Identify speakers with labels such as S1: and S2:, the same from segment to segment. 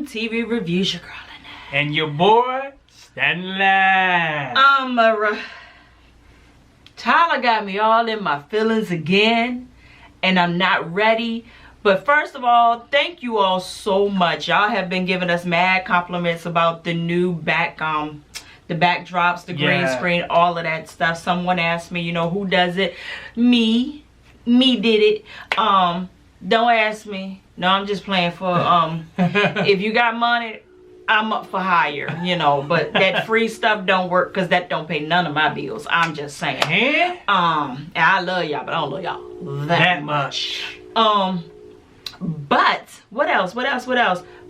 S1: TV Reviews, your girl.
S2: And your boy, Stanley.
S1: Tyler got me all in my feelings again, and I'm not ready. But first of all, thank you all so much. Y'all have been giving us mad compliments about the new the backdrops, the green screen, all of that stuff. Someone asked me, you know, who does it? Me did it. Don't ask me. No, I'm just playing for if you got money, I'm up for hire, you know, but that free stuff don't work because that don't pay none of my bills. I'm just saying. And I love y'all, but I don't love y'all that much. But what else?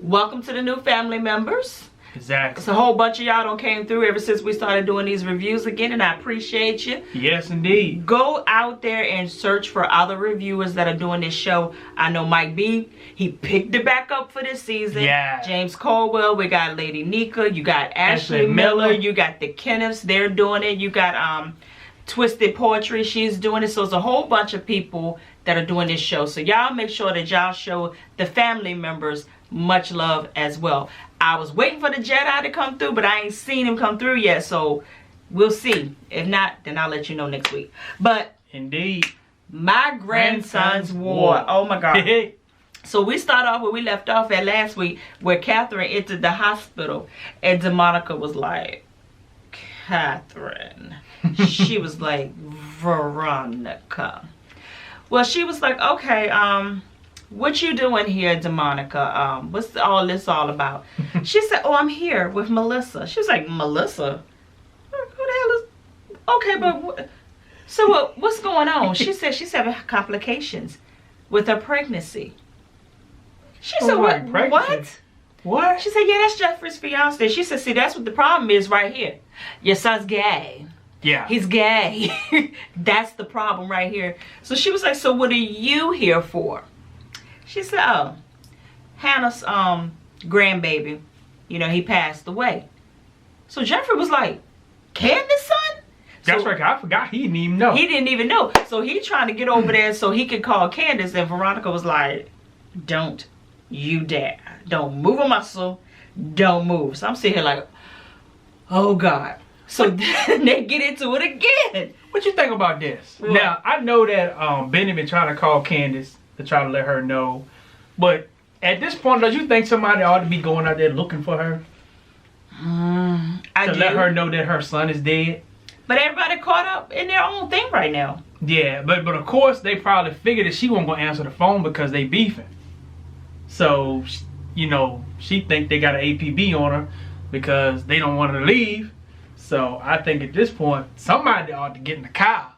S1: Welcome to the new family members.
S2: Exactly.
S1: It's a whole bunch of y'all done came through ever since we started doing these reviews again, and I appreciate you.
S2: Yes, indeed.
S1: Go out there and search for other reviewers that are doing this show. I know Mike B, he picked it back up for this season.
S2: Yeah.
S1: James Caldwell, we got Lady Nika, you got Ashley Miller, you got the Kenneths, they're doing it. You got Twisted Poetry, she's doing it. So it's a whole bunch of people that are doing this show. So y'all make sure that y'all show the family members much love as well. I was waiting for the Jedi to come through, but I ain't seen him come through yet, so we'll see. If not, then I'll let you know next week. But
S2: indeed,
S1: my grandson's war. Oh my God. So we start off where we left off at last week, where Catherine entered the hospital, and DeMonica was like, Catherine. She was like, Veronica. Well, she was like, okay, what you doing here, DeMonica? What's all this all about? She said, oh, I'm here with Melissa. She was like, Melissa? Who the hell is... Okay, but... So what's going on? She said she's having complications with her pregnancy. She said, what?
S2: What?
S1: She said, yeah, that's Jeffrey's fiance. She said, see, that's what the problem is right here. Your son's gay.
S2: Yeah.
S1: He's gay. That's the problem right here. So she was like, so what are you here for? She said, oh, Hannah's grandbaby, you know, he passed away. So Jeffrey was like, Candace's son?
S2: That's right, I forgot he didn't even know.
S1: He didn't even know. So he trying to get over there so he could call Candace, and Veronica was like, don't you dare. Don't move a muscle. Don't move. So I'm sitting here like, oh God. So then they get into it again.
S2: What you think about this?
S1: What?
S2: Now, I know that Benny been trying to call Candace to try to let her know. But at this point, don't you think somebody ought to be going out there looking for her? To let her know that her son is dead?
S1: But everybody caught up in their own thing right now.
S2: Yeah, but of course, they probably figured that she wasn't going to answer the phone because they beefing. So, you know, she think they got an APB on her because they don't want her to leave. So I think at this point, somebody ought to get in the car.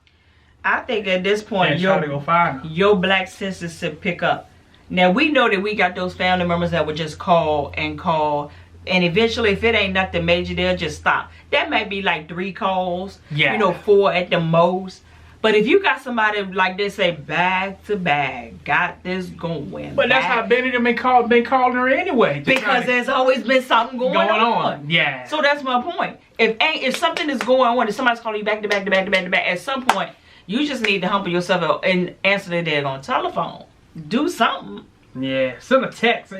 S1: I think at this point,
S2: and try to go find her.
S1: Your black senses should pick up. Now, we know that we got those family members that would just call. And eventually, if it ain't nothing major, they'll just stop. That might be like 3 calls. Yeah. You know, 4 at the most. But if you got somebody like this, say bag to bag, got this going.
S2: But that's how Benny been calling her anyway.
S1: Because there's always been something going on.
S2: Yeah.
S1: So that's my point. If something is going on, if somebody's calling you back to back to back to back to back, at some point, you just need to humble yourself up and answer the daggone telephone. Do something.
S2: Yeah. Send a text.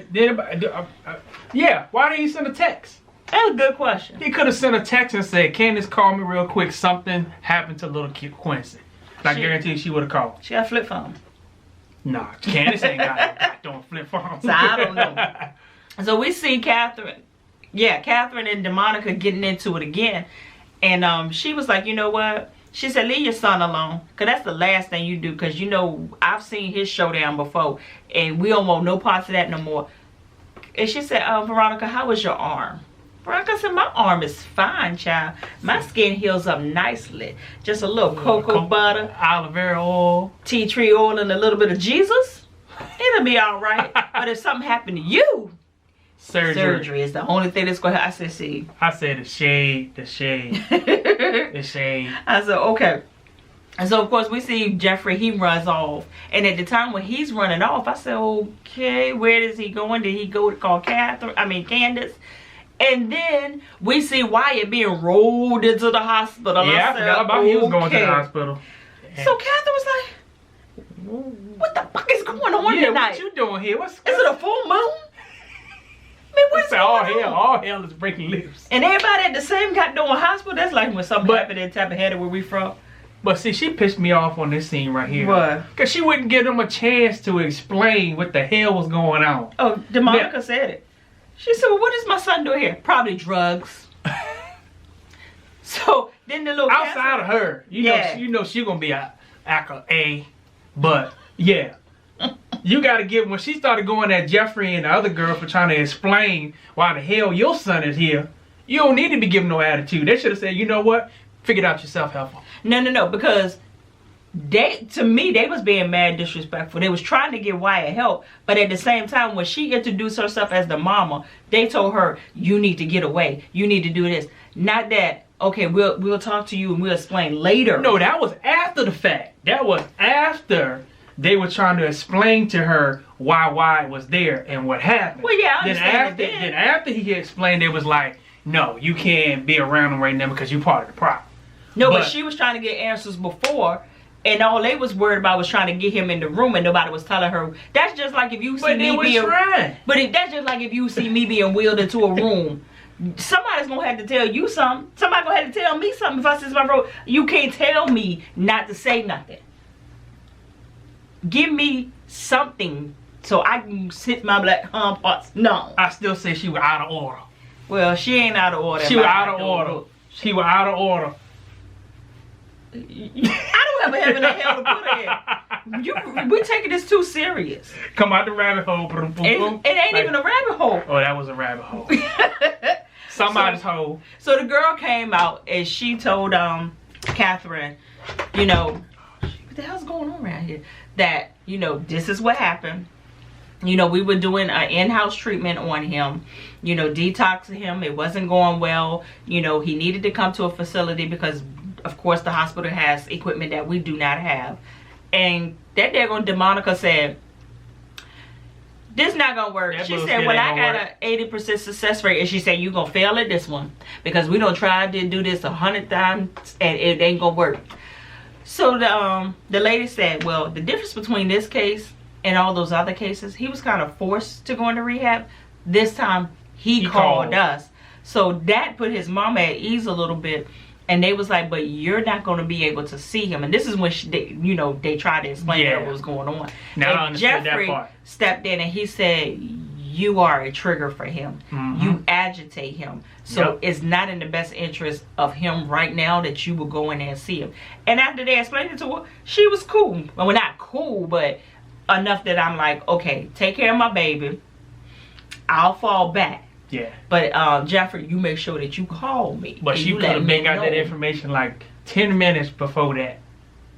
S2: Yeah. Why didn't he send a text?
S1: That's a good question.
S2: He could have sent a text and said, Candace, call me real quick. Something happened to little Quincy. I guarantee she would have called.
S1: She got a flip phone.
S2: Nah, Candace ain't got no flip phone.
S1: So I don't know. So we see Catherine. Yeah, Catherine and DeMonica getting into it again. And she was like, you know what? She said, leave your son alone. Because that's the last thing you do. Because, you know, I've seen his showdown before. And we don't want no parts of that no more. And she said, Veronica, how was your arm? Veronica said, my arm is fine, child. My skin heals up nicely. Just a little cocoa butter,
S2: aloe vera oil,
S1: tea tree oil, and a little bit of Jesus. It'll be all right. But if something happened to you, surgery is the only thing that's going to happen. I said, see.
S2: I said, the shade. The shade.
S1: I said, okay. And so, of course, we see Jeffrey, he runs off. And at the time when he's running off, I said, okay, where is he going? Did he go to call Candace? And then we see Wyatt being rolled into the hospital.
S2: Yeah, I forgot about he was going to the hospital.
S1: So Catherine was like, what the fuck is going on tonight?
S2: What you doing here?
S1: Is it a full moon? I mean, what is
S2: all
S1: going on?
S2: All hell is breaking loose.
S1: And everybody at the same goddamn hospital. That's like when something
S2: But-
S1: happened in Tappahannock where we from.
S2: But see, she pissed me off on this scene right here.
S1: What?
S2: Because she wouldn't give them a chance to explain what the hell was going on.
S1: Oh, DeMonica said it. She said, well, what is my son doing here? Probably drugs. So then the little
S2: Outside of her,
S1: Yeah.
S2: you know she gonna be a actor A, but yeah. You gotta give, when she started going at Jeffrey and the other girl for trying to explain why the hell your son is here, you don't need to be giving no attitude. They should have said, you know what? Figure it out yourself, Heifer.
S1: No, because to me, they was being mad disrespectful. They was trying to give Wyatt help, but at the same time, when she introduced herself as the mama, they told her, you need to get away. You need to do this. Not that, okay, we'll talk to you and we'll explain later.
S2: No, that was after the fact. That was after they were trying to explain to her why Wyatt was there and what happened.
S1: Well, yeah, I understand
S2: then after he explained, it was like, no, you can't be around him right now because you're part of the problem.
S1: No, but
S2: But-
S1: she was trying to get answers before, and all they was worried about was trying to get him in the room, and nobody was telling her. That's just like if you see
S2: But they
S1: me
S2: was
S1: being.
S2: trying.
S1: That's just like if you see me being wheeled into a room. Somebody's gonna have to tell you something. Somebody gonna have to tell me something. If I see my road, you can't tell me not to say nothing. Give me something so I can sit my black hump parts. No.
S2: I still say she was out of order.
S1: Well, she ain't out of order.
S2: She was out of order. She was out of order.
S1: I don't ever have enough hell to put her in. We taking this too serious.
S2: Come out the rabbit hole. Boom, boom, boom.
S1: It ain't
S2: Like-
S1: even a rabbit hole.
S2: Oh, that was a rabbit hole. Somebody's hole.
S1: So the girl came out and she told Catherine, you know, what the hell's going on around here? That, you know, this is what happened. You know, we were doing an in-house treatment on him, you know, detoxing him. It wasn't going well. You know, he needed to come to a facility because, of course, the hospital has equipment that we do not have. And that daggone DeMonica said, this not gonna work.
S2: That
S1: She
S2: bullshit
S1: said, well, I
S2: ain't
S1: got
S2: gonna
S1: an 80% success rate. And she said, you gonna fail at this one because we don't try to do this 100 times and it ain't gonna work. So the lady said, well, the difference between this case and all those other cases, he was kind of forced to go into rehab. This time he called us. So that put his mama at ease a little bit. And they was like, but you're not going to be able to see him. And this is when they tried to explain
S2: Yeah.
S1: what was going on.
S2: Now I
S1: And
S2: understood that
S1: Jeffrey
S2: part.
S1: stepped in and he said, you are a trigger for him.
S2: Mhm.
S1: You agitate him. So
S2: Yep.
S1: it's not in the best interest of him right now that you will go in there and see him. And after they explained it to her, she was cool. Well, not cool, but enough that I'm like, okay, take care of my baby. I'll fall back.
S2: Yeah.
S1: But Jeffrey, you make sure that you call me.
S2: But
S1: and
S2: she
S1: you
S2: could
S1: let
S2: have
S1: me
S2: been got that
S1: know.
S2: information like 10 minutes before that.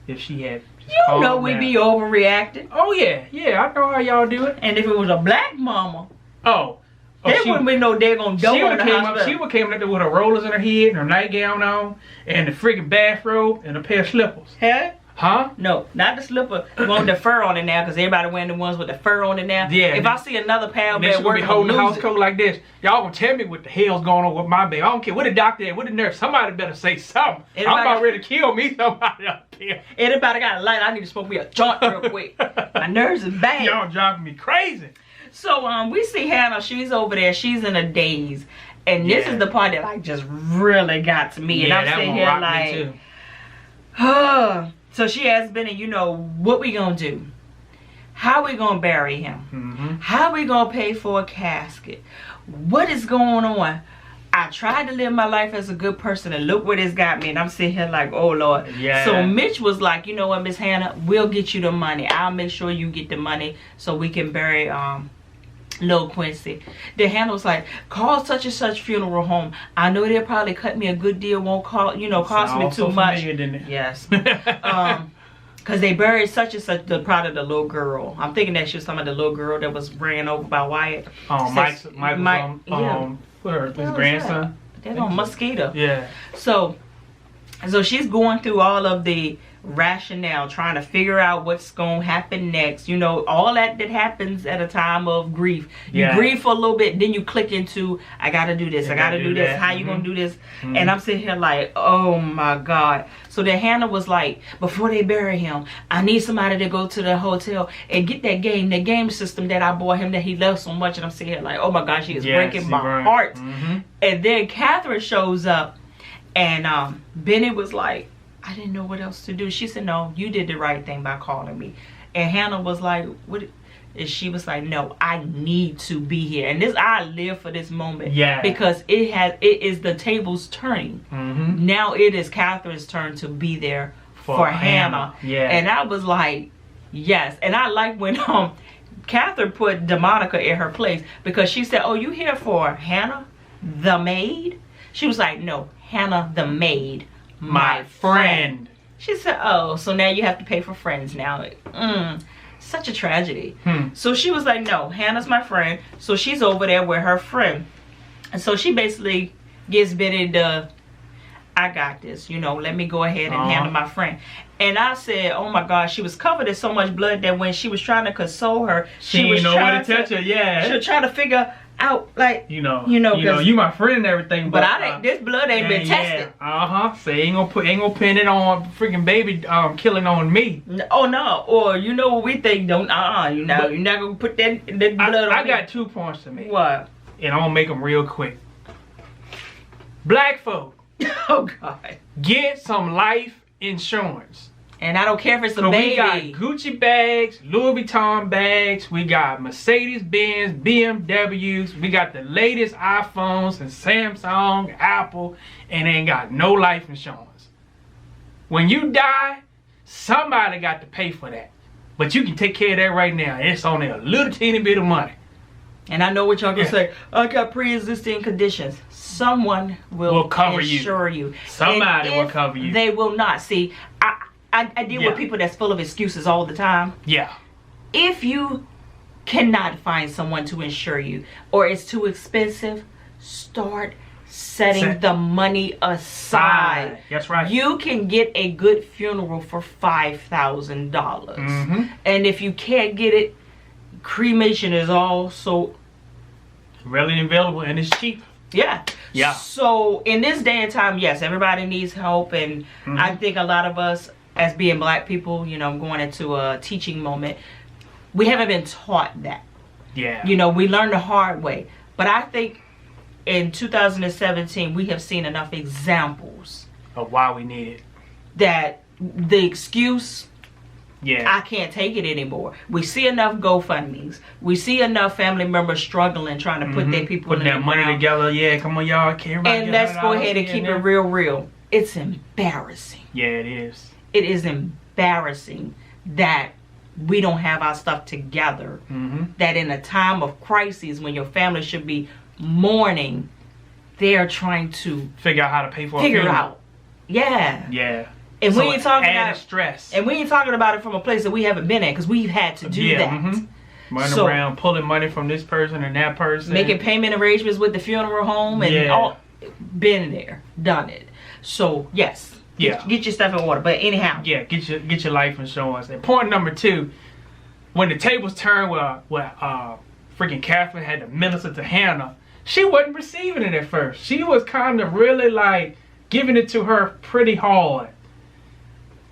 S2: If she had just
S1: You
S2: called
S1: know
S2: him
S1: we
S2: now.
S1: be overreacting.
S2: Oh, yeah. Yeah, I know how y'all do it.
S1: And if it was a black mama,
S2: Oh.
S1: there
S2: she
S1: wouldn't be no daggone
S2: she
S1: dough
S2: would
S1: on the
S2: have came up.
S1: hospital.
S2: She would came up there with her rollers in her head and her nightgown on and the freaking bathrobe and a pair of slippers.
S1: Huh?
S2: Huh?
S1: No, not the slipper. You want the fur on it now because everybody wearing the ones with the fur on it now.
S2: Yeah.
S1: If I see another pal
S2: And then she
S1: at
S2: gonna
S1: work,
S2: be
S1: I'm
S2: holding the
S1: gonna
S2: house
S1: lose it.
S2: coat like this. Y'all gonna tell me what the hell's going on with my baby. I don't care what the doctor at, what the nurse. Somebody better say something. I'm
S1: Anybody-
S2: about ready to kill me. Somebody up here.
S1: Anybody got a light? I need to smoke me a joint real quick. My nerves is bad.
S2: Y'all driving me crazy.
S1: So we see Hannah. She's over there. She's in a daze, and this
S2: Yeah.
S1: is the part that like just really got to me. And I'm
S2: that
S1: sitting
S2: one
S1: here
S2: rocked me
S1: like,
S2: too.
S1: So she asked Benny, you know, what we gonna do? How we gonna bury him?
S2: Mm-hmm.
S1: How we gonna pay for a casket? What is going on? I tried to live my life as a good person and look where this got me. And I'm sitting here like, oh Lord.
S2: Yeah.
S1: So Mitch was like, you know what, Miss Hannah, we'll get you the money. I'll make sure you get the money so we can bury Lil Quincy. Then Hannah was like, call such and such funeral home. I know they'll probably cut me a good deal, won't cost me too much. Yes. Cause they buried such and such, probably the little girl. I'm thinking that she was talking about the little girl that was ran over by Wyatt.
S2: Mike's
S1: yeah.
S2: his grandson.
S1: They're on Mosquito.
S2: Yeah.
S1: So she's going through all of the rationale, trying to figure out what's going to happen next. You know, all that happens at a time of grief. You grieve for a little bit, then you click into, I got to do this, I got to do this. How you going to do this? And I'm sitting here like, oh my God. So then Hannah was like, before they bury him, I need somebody to go to the hotel and get that game system that I bought him that he loved so much. And I'm sitting here like, oh my gosh, she is breaking my heart. And then Catherine shows up, and Bennett was like, I didn't know what else to do. She said, no, you did the right thing by calling me. And Hannah was like, what? And she was like, no, I need to be here. And this, I live for this moment. Yeah. Because it is the tables turning. Now it is Catherine's turn to be there for Hannah. Yeah. And I was like, yes. And I like when Catherine put DeMonica in her place, because she said, oh, you here for Hannah the maid? She was like, no, Hannah the maid, my friend. She said, oh, so now you have to pay for friends now. Such a tragedy. So she was like, no, Hannah's my friend. So she's over there with her friend. And so she basically gives Betty the, I got this, you know, let me go ahead and handle my friend. And I said, oh my gosh, she was covered in so much blood that when she was trying to console her, she was
S2: didn't know where to touch her.
S1: She was trying to figure out, like, you
S2: my friend and everything,
S1: but I think this blood ain't been tested.
S2: So ain't gonna pin it on freaking baby killing on me.
S1: Oh no, or you know what we think? Don't you're not gonna put that blood on.
S2: I got 2 points to make.
S1: What?
S2: And I'm gonna make them real quick. Black folk,
S1: oh God,
S2: get some life insurance.
S1: And I don't care if it's a baby.
S2: We got Gucci bags, Louis Vuitton bags, we got Mercedes-Benz, BMWs, we got the latest iPhones and Samsung, Apple, and ain't got no life insurance. When you die, somebody got to pay for that. But you can take care of that right now. It's only a little teeny bit of money.
S1: And I know what y'all gonna say. I got pre-existing conditions. Someone will cover you.
S2: Somebody will cover you.
S1: They will not. See, I deal with people that's full of excuses all the time.
S2: Yeah.
S1: If you cannot find someone to insure you, or it's too expensive, start setting the money aside.
S2: That's right.
S1: You can get a good funeral for $5,000. And if you can't get it, cremation is also
S2: readily available, and it's cheap.
S1: Yeah. So in this day and time, yes, everybody needs help, and I think a lot of us, as being black people, you know, going into a teaching moment, we haven't been taught that.
S2: Yeah.
S1: You know, we learned the hard way. But I think in 2017, we have seen enough examples
S2: of why we need it.
S1: That the excuse, I can't take it anymore. We see enough GoFundMes. We see enough family members struggling, trying to put their people
S2: putting that money together. Yeah, come on, y'all.
S1: And let's go ahead and keep it real. It's embarrassing.
S2: Yeah, it is.
S1: It is embarrassing that we don't have our stuff together. That in a time of crisis, when your family should be mourning, they're trying to
S2: figure out how to pay for
S1: it out. Yeah. And
S2: so
S1: we ain't talking about
S2: stress.
S1: And we ain't talking about it from a place that we haven't been at, because we've had to do that.
S2: Running around pulling money from this person and that person,
S1: making payment arrangements with the funeral home, and all been there, done it. So yes. Get your stuff in order. But anyhow.
S2: Yeah, get your life insurance. And point number 2, when the tables turned where freaking Catherine had to minister to Hannah, she wasn't receiving it at first. She was kind of really like giving it to her pretty hard.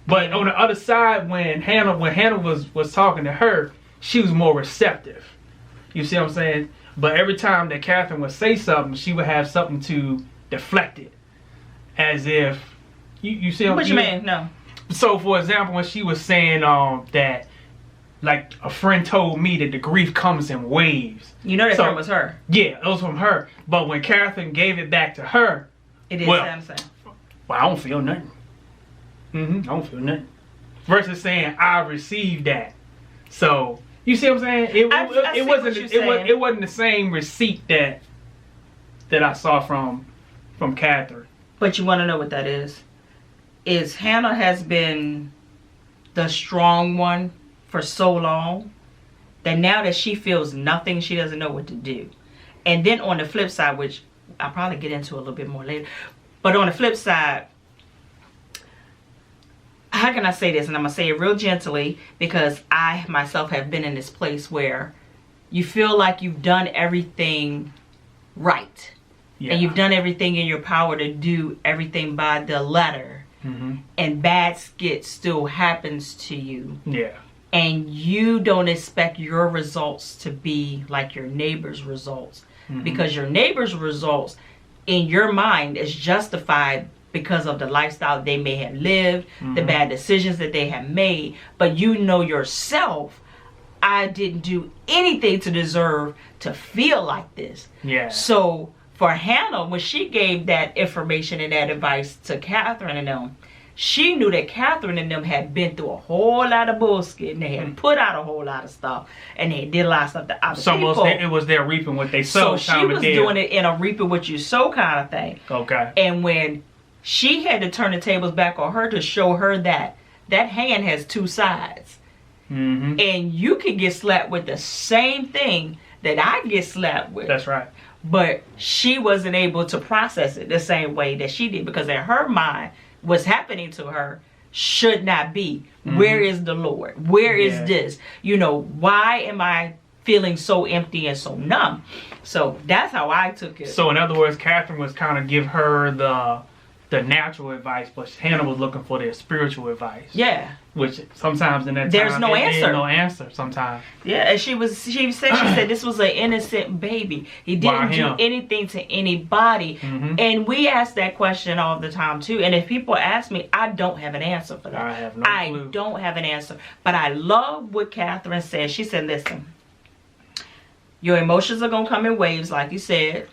S2: But on the other side, when Hannah was talking to her, she was more receptive. You see what I'm saying? But every time that Catherine would say something, she would have something to deflect it. As if you see
S1: what you mean? No.
S2: So for example, when she was saying that, like, a friend told me that the grief comes in waves.
S1: You know that friend was her.
S2: Yeah, it was from her. But when Catherine gave it back to her,
S1: it is Samson.
S2: Well, I don't feel nothing. I don't feel nothing. Versus saying I received that. So you see what I'm saying? It wasn't the same receipt that I saw from Catherine.
S1: But you want to know what that is? Is Hannah has been the strong one for so long that now that she feels nothing, she doesn't know what to do. And then on the flip side, which I'll probably get into a little bit more later, but on the flip side, how can I say this? And I'm going to say it real gently, because I myself have been in this place where you feel like you've done everything right.
S2: Yeah.
S1: And you've done everything in your power to do everything by the letter.
S2: Mm-hmm.
S1: And bad skit still happens to you.
S2: Yeah.
S1: And you don't expect your results to be like your neighbor's results.
S2: Mm-hmm.
S1: Because your neighbor's results in your mind is justified because of the lifestyle they may have lived,
S2: Mm-hmm.
S1: the bad decisions that they have made. But you know yourself, I didn't do anything to deserve to feel like this.
S2: Yeah.
S1: So for Hannah, when she gave that information and that advice to Catherine and them, she knew that Catherine and them had been through a whole lot of bullshit, and they had put out a whole lot of stuff, and they did a lot of stuff to other people.
S2: It was their reaping what they
S1: So
S2: sowed.
S1: she was doing it in a reaping what you sow kind of thing.
S2: Okay.
S1: And when she had to turn the tables back on her to show her that that hand has two sides.
S2: Mm-hmm.
S1: And you can get slapped with the same thing that I get slapped with.
S2: That's right.
S1: But she wasn't able to process it the same way that she did, because in her mind, what's happening to her should not be.
S2: Mm-hmm.
S1: Where is the Lord? Where is
S2: Yeah.
S1: this? You know, why am I feeling so empty and so numb? So that's how I took it.
S2: So in other words, Catherine was kind of give her the natural advice, but Hannah was looking for the spiritual advice.
S1: Yeah.
S2: Which sometimes in that
S1: There's
S2: time,
S1: no answer.
S2: There's no answer sometimes.
S1: Yeah, and she said this was an innocent baby. He didn't do anything to anybody.
S2: Mm-hmm.
S1: And we ask that question all the time too. And if people ask me, I don't have an answer for that.
S2: I have no clue.
S1: I don't have an answer. But I love what Catherine said. She said, listen, your emotions are gonna come in waves, like you said.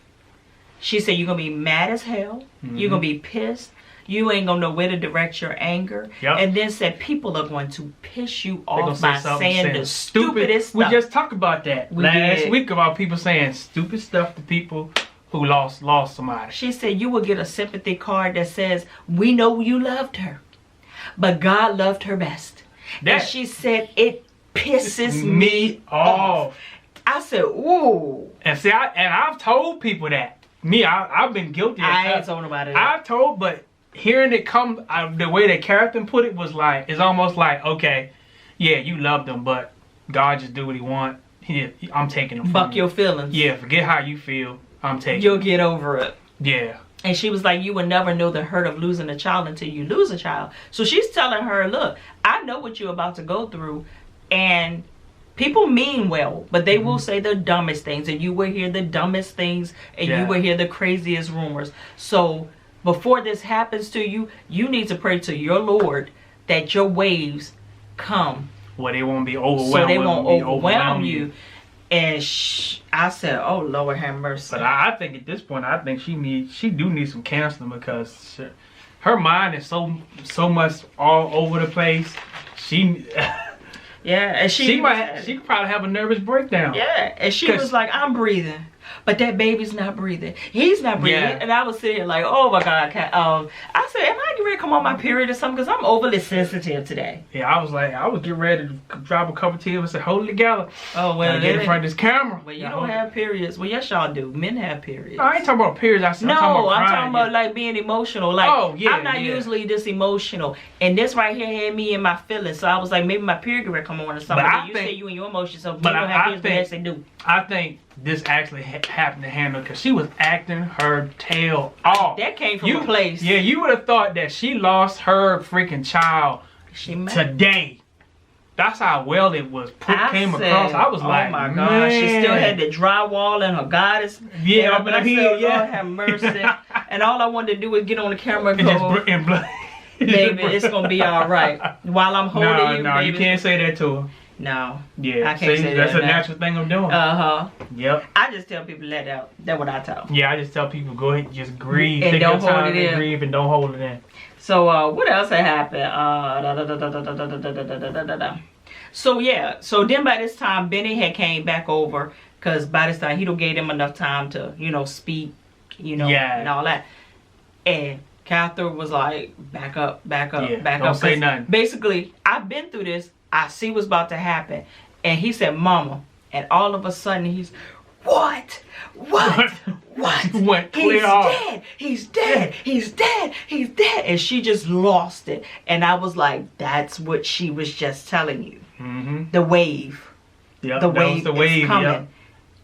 S1: She said you're gonna be mad as hell.
S2: Mm-hmm.
S1: You're gonna be pissed. You ain't gonna know where to direct your anger.
S2: Yep.
S1: And then said people are going to piss you
S2: They're gonna
S1: off
S2: say
S1: by
S2: something
S1: saying the stupidest stuff.
S2: We just talked about that
S1: We
S2: last
S1: did.
S2: week about people saying stupid stuff to people who lost somebody.
S1: She said you will get a sympathy card that says, we know you loved her, but God loved her best.
S2: That
S1: And she said, it pisses me off. I said, ooh.
S2: And see, I've told people that. I've been guilty of
S1: I ain't
S2: that.
S1: told nobody that.
S2: I've told, but hearing it come the way that Catherine put it was like, it's almost like, okay, yeah, you love them, but God just do what he want. I'm taking them from
S1: Buck
S2: you.
S1: your feelings.
S2: Yeah, forget how you feel. I'm taking
S1: You'll get over it.
S2: Yeah.
S1: And she was like, you will never know the hurt of losing a child until you lose a child. So she's telling her, look, I know what you're about to go through. And people mean well, but they will say the dumbest things. And you will hear the dumbest things. And you will hear the craziest rumors. So before this happens to you, you need to pray to your Lord that your waves come.
S2: Well, they won't be overwhelmed.
S1: So they won't overwhelm you. And I said, oh, Lord have mercy.
S2: But I think at this point, I think she do need some counseling, because her mind is so much all over the place.
S1: Yeah, and
S2: she could probably have a nervous breakdown.
S1: Yeah, and she was like, I'm breathing, but that baby's not breathing. He's not breathing.
S2: Yeah.
S1: And I was sitting here like, oh my God. I said, am I getting ready to come on my period or something? Because I'm overly sensitive today.
S2: Yeah, I was getting ready to drop a couple tears and say, hold it together.
S1: Oh, well.
S2: Get in front of this camera.
S1: Well, you don't have periods. Well, yes, y'all do. Men have periods.
S2: No, I ain't talking about periods. I'm
S1: No,
S2: talking about
S1: I'm
S2: crying.
S1: talking about like being emotional. Like,
S2: Oh, yeah,
S1: I'm not
S2: yeah.
S1: usually this emotional. And this right here had me in my feelings. So I was like, maybe my period will come on or something.
S2: But I
S1: you
S2: think-
S1: say you and your emotions. So
S2: but
S1: you don't
S2: I
S1: have periods, but
S2: think-
S1: yes, they do.
S2: I think this actually happened to Hannah because she was acting her tail off.
S1: That came from a place.
S2: Yeah, you would have thought that she lost her freaking child
S1: She mad.
S2: today. That's how well it was came
S1: said,
S2: across. I was like,
S1: oh my God, she
S2: man.
S1: still had the drywall and her goddess.
S2: Yeah,
S1: but
S2: but
S1: I
S2: he-
S1: said,
S2: yeah.
S1: Lord have mercy. And all I wanted to do was get on the camera and
S2: And
S1: go, baby,
S2: just
S1: it's gonna be all right. While I'm holding
S2: No,
S1: you,
S2: no,
S1: baby.
S2: you can't say that to her.
S1: No,
S2: Yeah,
S1: I can't
S2: see,
S1: say
S2: that's
S1: that
S2: a
S1: now.
S2: natural thing I'm doing. Yep.
S1: I just tell people let out. That's what I tell.
S2: Yeah, I just tell people go ahead, just grieve,
S1: And
S2: take
S1: don't
S2: your
S1: hold
S2: time
S1: it
S2: and
S1: in.
S2: grieve, and don't hold it in.
S1: So what else had happened? So yeah, so then by this time Benny had came back over, because by this time he done gave him enough time to, speak,
S2: Yeah.
S1: and all that. And Catherine was like, back up, back up,
S2: Yeah,
S1: back
S2: don't
S1: up.
S2: say
S1: 'Cause
S2: nothing.
S1: Basically, I've been through this. I see what's about to happen. And he said, Mama. And all of a sudden he's, what? What? What?
S2: Went
S1: He's
S2: clear off.
S1: dead. He's dead. He's dead. He's dead. And she just lost it. And I was like, that's what she was just telling you.
S2: Mm-hmm.
S1: The wave.
S2: Yep,
S1: The
S2: that
S1: wave
S2: was the wave.
S1: is coming.
S2: Yep.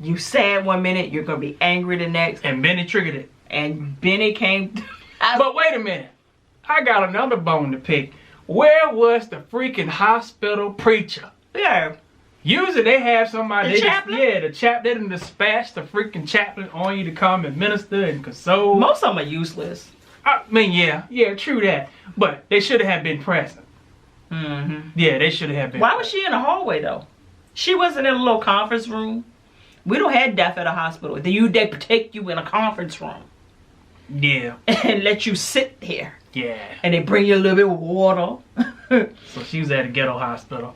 S1: You sad one minute, you're gonna be angry the next.
S2: And Benny triggered it.
S1: And Benny came.
S2: But wait a minute. I got another bone to pick. Where was the freaking hospital preacher?
S1: Yeah.
S2: Usually they have somebody.
S1: The chaplain?
S2: The chaplain dispatch the freaking chaplain on you to come and minister and console.
S1: Most of them are useless.
S2: I mean, yeah, true that. But they should have been present.
S1: Mm-hmm.
S2: Yeah, they should have been.
S1: Why was she in the hallway though? She wasn't in a little conference room. We don't have death at a hospital. They take you in a conference room
S2: Yeah,
S1: and let you sit there.
S2: yeah.
S1: And they bring you a little bit of water.
S2: So she was at a ghetto hospital.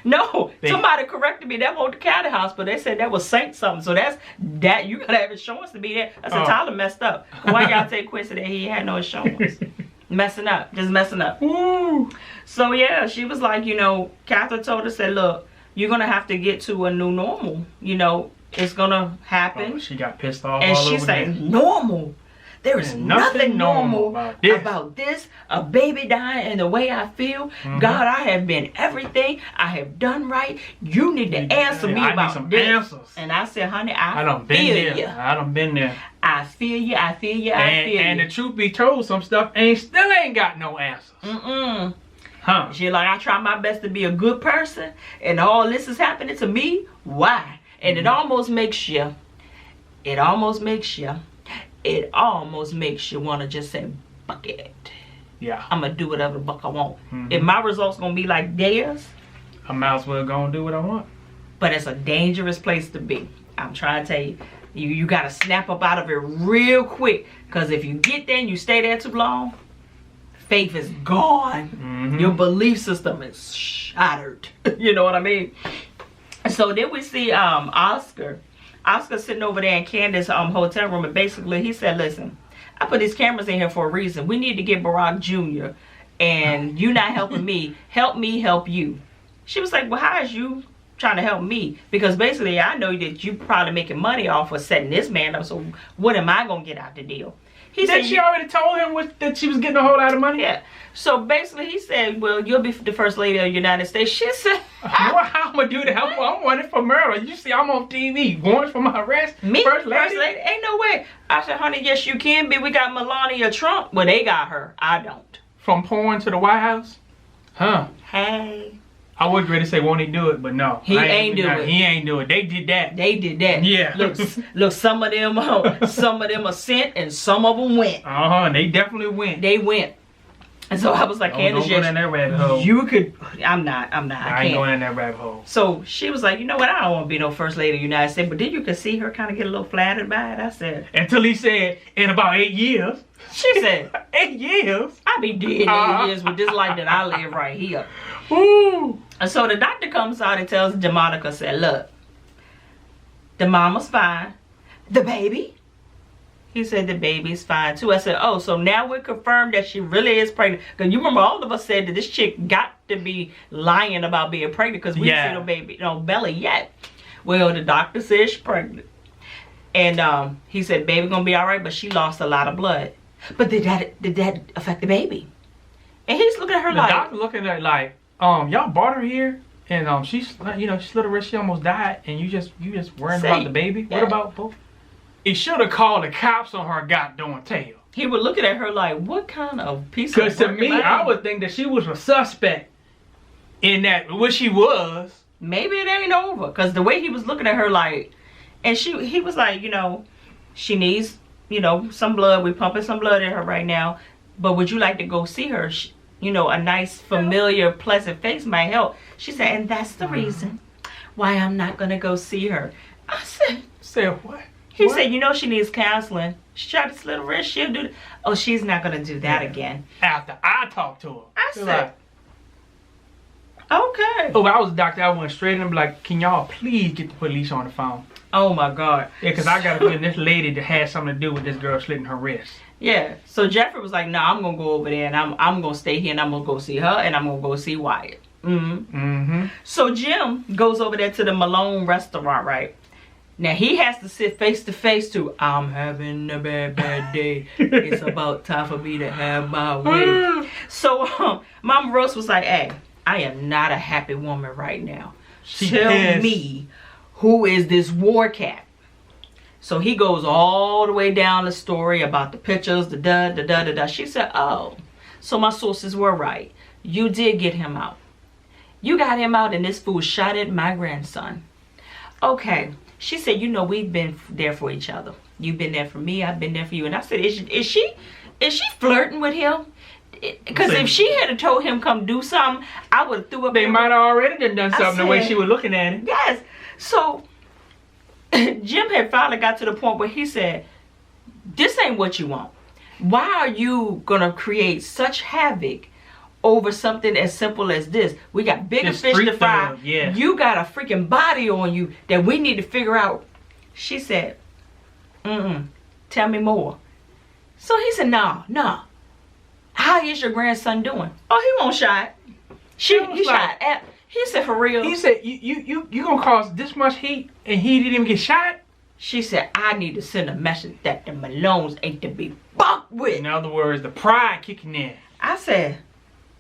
S1: No, somebody corrected me. That was the county hospital. They said that was Saint something. So that's that. You gotta have insurance to be there. I said Tyler messed up. Why y'all take Quincy that he had no insurance? Messing up, just messing up.
S2: Woo.
S1: So yeah, she was like, you know, Catherine told her, said, look, you're gonna have to get to a new normal. You know, it's gonna happen.
S2: Oh, she got pissed off.
S1: And
S2: all
S1: she
S2: over
S1: said,
S2: there.
S1: normal. There is nothing normal
S2: about
S1: this. A baby dying and the way I feel.
S2: Mm-hmm.
S1: God, I have been everything. I have done right. You need to answer me
S2: I
S1: about
S2: need some
S1: this.
S2: answers.
S1: And I said, honey,
S2: I done been
S1: feel
S2: there.
S1: you.
S2: I done been there.
S1: I feel you. I feel you. I feel
S2: And
S1: you.
S2: the truth be told, some stuff still ain't got no answers.
S1: Mm-mm.
S2: Huh?
S1: She like, I try my best to be a good person, and all this is happening to me. Why? And it almost makes you want to just say, fuck it.
S2: Yeah.
S1: I'm going to do whatever the fuck I want.
S2: Mhm.
S1: If my results going to be like theirs,
S2: I might as well go and do what I want.
S1: but it's a dangerous place to be. I'm trying to tell you, you got to snap up out of it real quick, because if you get there and you stay there too long, faith is gone.
S2: Mhm.
S1: Your belief system is shattered. You know what I mean? So then we see Oscar sitting over there in Candace's hotel room, and basically he said, listen, I put these cameras in here for a reason. We need to get Barack Jr. and you not helping me. Help me help you. She was like, well, how is you trying to help me? Because basically I know that you probably making money off of setting this man up, so what am I gonna get out the deal? He
S2: Then
S1: said,
S2: she already told him that she was getting a whole lot of money?
S1: yeah. So basically he said, well, you'll be the first lady of the United States. She said,
S2: How I'm gonna do that? I'm wanted for murder. You see, I'm on TV. Warrants for my arrest.
S1: me,
S2: First lady?
S1: Ain't no way. I said, honey, yes you can be. We got Melania Trump. Well, they got her. I don't.
S2: From porn to the White House? Huh.
S1: Hey.
S2: I was ready to say, won't he do it? But no.
S1: He ain't do it.
S2: He ain't do it. They did that.
S1: They did that.
S2: Yeah.
S1: Look, some of them are sent and some of them went.
S2: Uh-huh. They definitely went.
S1: They went. And so I was like, Candace,
S2: Don't go in that rabbit hole.
S1: you could. I'm not.
S2: I
S1: I
S2: ain't
S1: can't.
S2: going in that rabbit hole.
S1: So she was like, you know what? I don't want to be no first lady of the United States. But then you could see her kind of get a little flattered by it. I said,
S2: Until he said, in about 8 years.
S1: she said,
S2: 8 years?
S1: I'll be dead in 8 years with this life that I live right here.
S2: Ooh.
S1: And so the doctor comes out and tells DeMonica, said, look, the mama's fine. The baby? He said the baby's fine too. I said, oh, so now we're confirmed that she really is pregnant. Because you remember all of us said that this chick got to be lying about being pregnant because we didn't see no baby, no belly yet. Well, the doctor says she's pregnant. And he said baby gonna be all right, but she lost a lot of blood. But did that affect the baby? And he's looking at her
S2: The
S1: like,
S2: doctor looking at her like, y'all brought her here and she's she's little rich, she almost died, and you just worrying about the baby?
S1: Yeah.
S2: What about both? He should have called the cops on her goddamn tail.
S1: he was looking at her like, what kind of piece of
S2: Because to
S1: work
S2: me,
S1: am
S2: I would think that she was a suspect in that, what she was.
S1: Maybe it ain't over. Because the way he was looking at her like, and he was like, she needs, some blood. We're pumping some blood in her right now. But would you like to go see her? A nice, familiar, pleasant face might help. She said, and that's the reason why I'm not going to go see her. I said,
S2: Said what?
S1: he
S2: What?
S1: said, she needs counseling. She tried to slit her wrist. She'll do it. Oh, she's not going to do that again.
S2: After I talked to her.
S1: I
S2: She
S1: said,
S2: like,
S1: okay.
S2: oh, I was a doctor. I went straight in and be like, can y'all please get the police on the phone?
S1: Oh, my God.
S2: Yeah, because I got a feeling this lady that had something to do with this girl slitting her wrist.
S1: Yeah. So Jeffrey was like, no, I'm going to go over there and I'm going to stay here and I'm going to go see her and I'm going to go see Wyatt. Mm-hmm.
S2: Mm-hmm.
S1: So Jim goes over there to the Malone restaurant, right? Now he has to sit face to face to, I'm having a bad day. It's about time for me to have my way. So Mama Rose was like, hey, I am not a happy woman right now. Tell me, who is this war cat? So he goes all the way down the story about the pictures, the da. She said, oh, so my sources were right. You did get him out. You got him out and this fool shot at my grandson. Okay. She said, you know, we've been there for each other. You've been there for me. I've been there for you. And I said, is she flirting with him? Because if she had told him come do something, I would have threw up.
S2: They might have already done something the way she was looking at it.
S1: Yes. So Jim had finally got to the point where he said, this ain't what you want. Why are you going to create such havoc over something as simple as this? We got bigger fish to fry.
S2: Yeah.
S1: You got a freaking body on you that we need to figure out. She said, tell me more. So he said, no. How is your grandson doing? Oh, he won't shot. He shot at. He said, for real.
S2: He said, you gonna cause this much heat and he didn't even get shot?
S1: She said, I need to send a message that the Malones ain't to be fucked with.
S2: In other words, the pride kicking in.
S1: I said,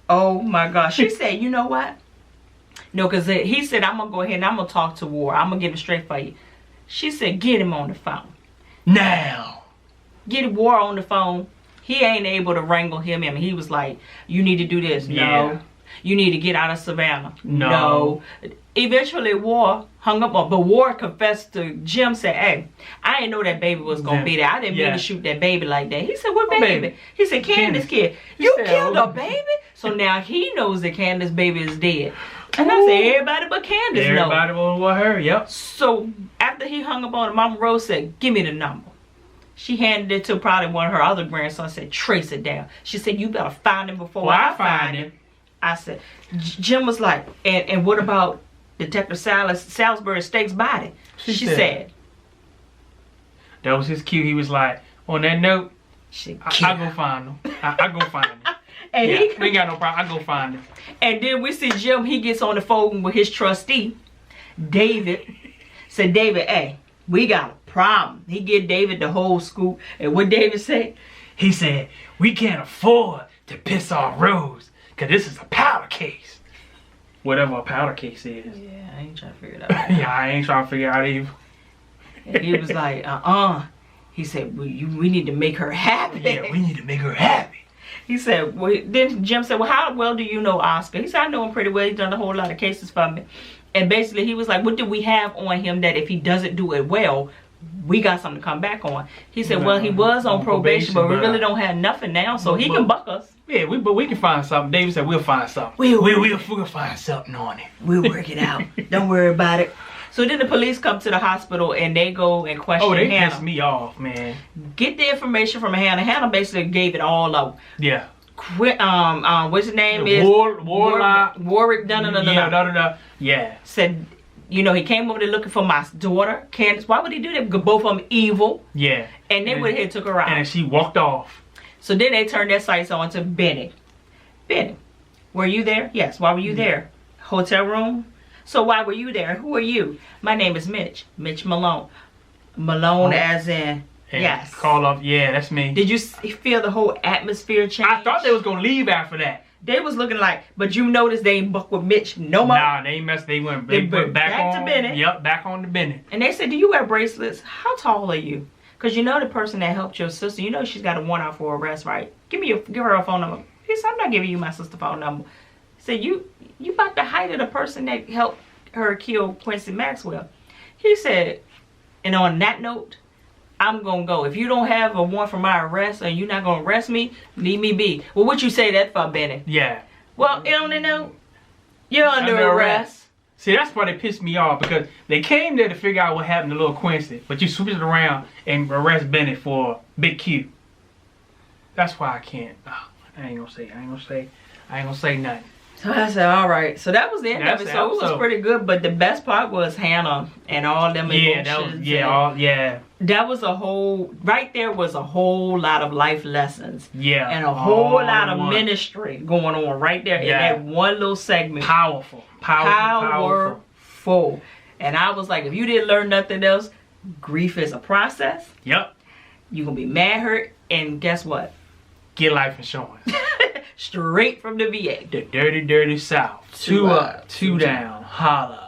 S1: oh my gosh. She said, you know what? No, because he said, I'm going to go ahead and I'm going to talk to War. I'm going to get him straight for you. She said, get him on the phone.
S2: Now.
S1: Get War on the phone. He ain't able to wrangle him. And he was like, you need to do this.
S2: Yeah.
S1: No. You need to get out of Savannah.
S2: No.
S1: Eventually, War hung up on. But War confessed to Jim, said, hey, I didn't know that baby was going to be there. I didn't mean to shoot that baby like that. He said, what baby? He said, Candace kid. You killed a baby? So now he knows that Candace baby is dead. And I said, everybody but Candace knows.
S2: Everybody but her, yep.
S1: So after he hung up on her, Mama Rose said, give me the number. She handed it to probably one of her other grandsons, said, trace it down. She said, you better find him before I find him. I said, Jim was like, and what about Detective Salisbury Stake's body? She said,
S2: that was his cue. He was like, on that note, I go find him. I go find him.
S1: And
S2: we ain't got no problem. I go find him.
S1: And then we see Jim, he gets on the phone with his trustee, David. Said, David, hey, we got a problem. He get David the whole scoop. And what David say?
S2: He said, we can't afford to piss off Rose. Because this is a powder case. Whatever a powder case is.
S1: Yeah, I ain't trying to figure it out.
S2: Yeah, I ain't trying to figure it out either.
S1: And he was like, He said, we need to make her happy.
S2: Yeah, we need to make her happy.
S1: He said, then Jim said, well, how well do you know Oscar? He said, I know him pretty well. He's done a whole lot of cases for me. And basically, he was like, what do we have on him that if he doesn't do it well, we got something to come back on? He said, well, he was on probation, but we really don't have nothing now, so he can buck us.
S2: Yeah, but we can find something. David said, we'll find something. We'll find something on it.
S1: We'll work it out. Don't worry about it. So then the police come to the hospital and they go and question Hannah.
S2: Oh, they pissed me off, man.
S1: Get the information from Hannah. Hannah basically gave it all up.
S2: Yeah.
S1: What's his name is? Warwick.
S2: Yeah.
S1: Said, you know, he came over there looking for my daughter, Candace. Why would he do that? Because both of them evil.
S2: Yeah.
S1: And they went ahead and took her out.
S2: And she walked off.
S1: So then they turned their sights on to Benny. Benny, were you there? Yes. Why were you there? Hotel room? So why were you there? Who are you? My name is Mitch. Mitch Malone. Malone as in, yes.
S2: Call up, yeah, that's me.
S1: Did you feel the whole atmosphere change?
S2: I thought they was going to leave after that.
S1: They was looking like, but you noticed they ain't buck with Mitch no more.
S2: Nah, they messed. They went back on
S1: to Bennett.
S2: Yep, back on to Bennett.
S1: And they said, do you wear bracelets? How tall are you? Because you know the person that helped your sister, you know she's got a warrant out for arrest, right? Give her a phone number. He said, I'm not giving you my sister's phone number. He said, you about the height of the person that helped her kill Quincy Maxwell. He said, and on that note, I'm going to go. If you don't have a warrant for my arrest and you're not going to arrest me, leave me be. Well, what you say that for, Benny?
S2: Yeah.
S1: Well, on the note, you're under arrest.
S2: See, that's why they pissed me off, because they came there to figure out what happened to little Quincy, but you switched it around and arrest Bennett for Big Q. That's why I can't. Oh, I ain't gonna say nothing.
S1: So I said, all right. So that was the end of it. So it was pretty good. But the best part was Hannah and all them emotions. That was a whole, right there was a whole lot of life lessons.
S2: Yeah.
S1: And a whole lot of ministry going on right there in that one little segment.
S2: Powerful.
S1: And I was like, if you didn't learn nothing else, grief is a process.
S2: Yep.
S1: You're going to be mad, hurt, and guess what?
S2: Get life insurance.
S1: Straight from the VA.
S2: The dirty, dirty South.
S1: Two
S2: Two
S1: up,
S2: up, two down. Holla.